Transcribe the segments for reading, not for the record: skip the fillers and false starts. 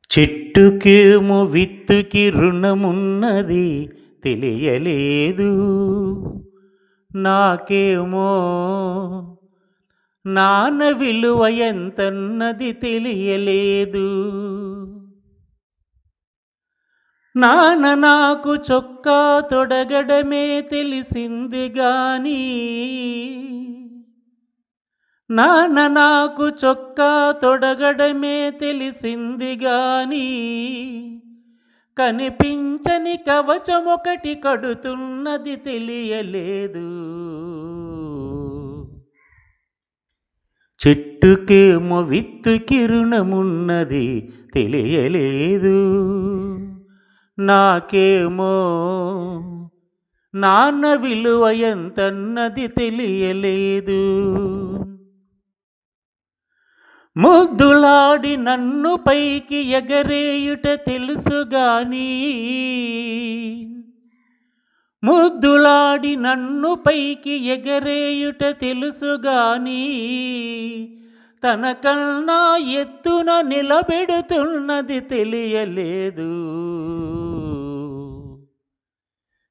చెట్టుకేమో విత్తుకి రుణమున్నది తెలియలేదు. నాకేమో నాన్న విలువ ఎంతన్నది తెలియలేదు. నాన్న నాకు చొక్కా తొడగడమే తెలిసింది గాని, నాన్న నాకు చొక్కా తొడగడమే తెలిసింది గాని, కనిపించని కవచమొకటి కడుతున్నది తెలియలేదు. చెట్టుకేమో విత్తుకి రుణమున్నది తెలియలేదు. నాకేమో నాన్న విలువ ఎంతన్నది తెలియలేదు. ముద్దులాడి నన్ను పైకి ఎగరేయుట తెలుసుగాని, ముద్దులాడి నన్ను పైకి ఎగరేయుట తెలుసుగాని, తనకన్నా ఎత్తున నిలబెడుతున్నది తెలియలేదు.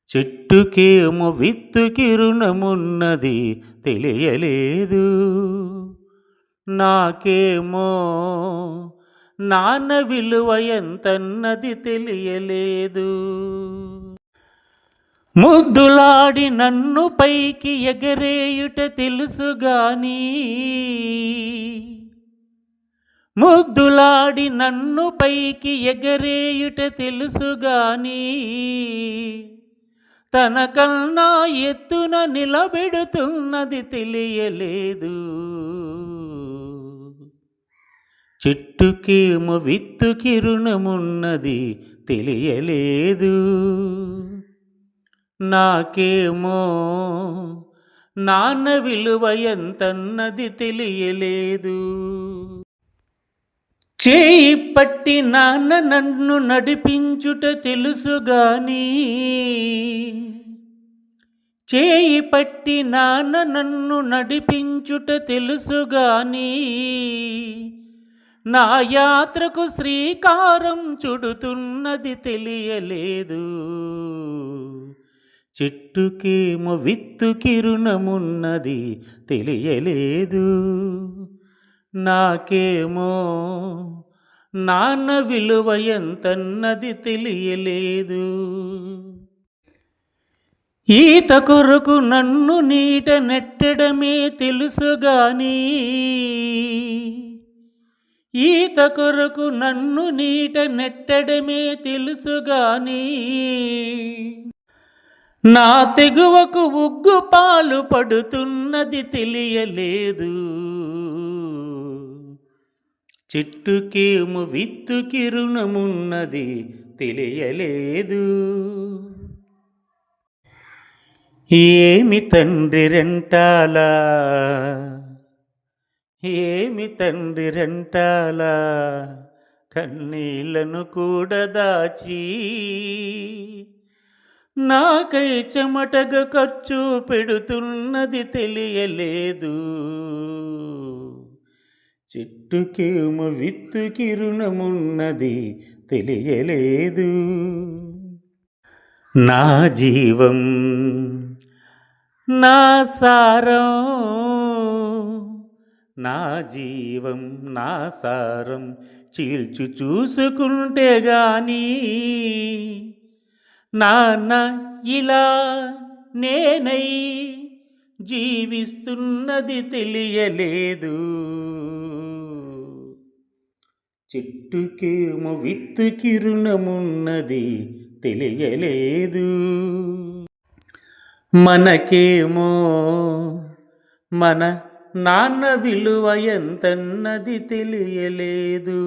చెట్టుకేమో విత్తుకి రుణమున్నది తెలియలేదు. నాకేమో నాన్న విలువ ఎంతన్నది తెలియలేదు. ముద్దులాడి నన్ను పైకి ఎగరేయుట తెలుసుగాని, ముద్దులాడి నన్ను పైకి ఎగరేయుట తెలుసుగాని, తనకన్నా ఎత్తున నిలబెడుతున్నది తెలియలేదు. చెట్టుకేమో విత్తుకి రుణమున్నది తెలియలేదు. నాకేమో నాన్న విలువ ఎంతన్నది తెలియలేదు. చేయి పట్టి నాన్న నన్ను నడిపించుట తెలుసుగాని, చేయి పట్టి నాన్న నన్ను నడిపించుట తెలుసుగాని, నా యాత్రకు శ్రీకారం చుడుతున్నది తెలియలేదు. చెట్టుకేమో విత్తుకి రుణమున్నది తెలియలేదు. నాకేమో నాన్న విలువ ఎంతన్నది తెలియలేదు. ఈత కొరకు నన్ను నీట నెట్టడమే తెలుసుగాని, ఈత కొరకు నన్ను నీట నెట్టడమే తెలుసుగాని, నా తెగువకు ఉగ్గు పాలు పడుతున్నది తెలియలేదు. చెట్టుకేమో విత్తుకి రుణమున్నది తెలియలేదు. ఏమి తండ్రి రెంటాలా, ఏమి తండ్రి రెంటాలా, కన్నీళ్లను కూడా దాచి నాకై చెమటగా ఖర్చు పెడుతున్నది తెలియలేదు. చెట్టుకేమో విత్తుకి రుణమున్నది తెలియలేదు. నా జీవం నా సారం, నా జీవం నా సారం చీల్చు చూసుకుంటే గాని, నాన్న ఇలా నేనై జీవిస్తున్నది తెలియలేదు. చెట్టుకేమో విత్తుకి రుణమున్నది తెలియలేదు. మనకేమో మన నాన్న విలువ ఎంతన్నది తెలియలేదు.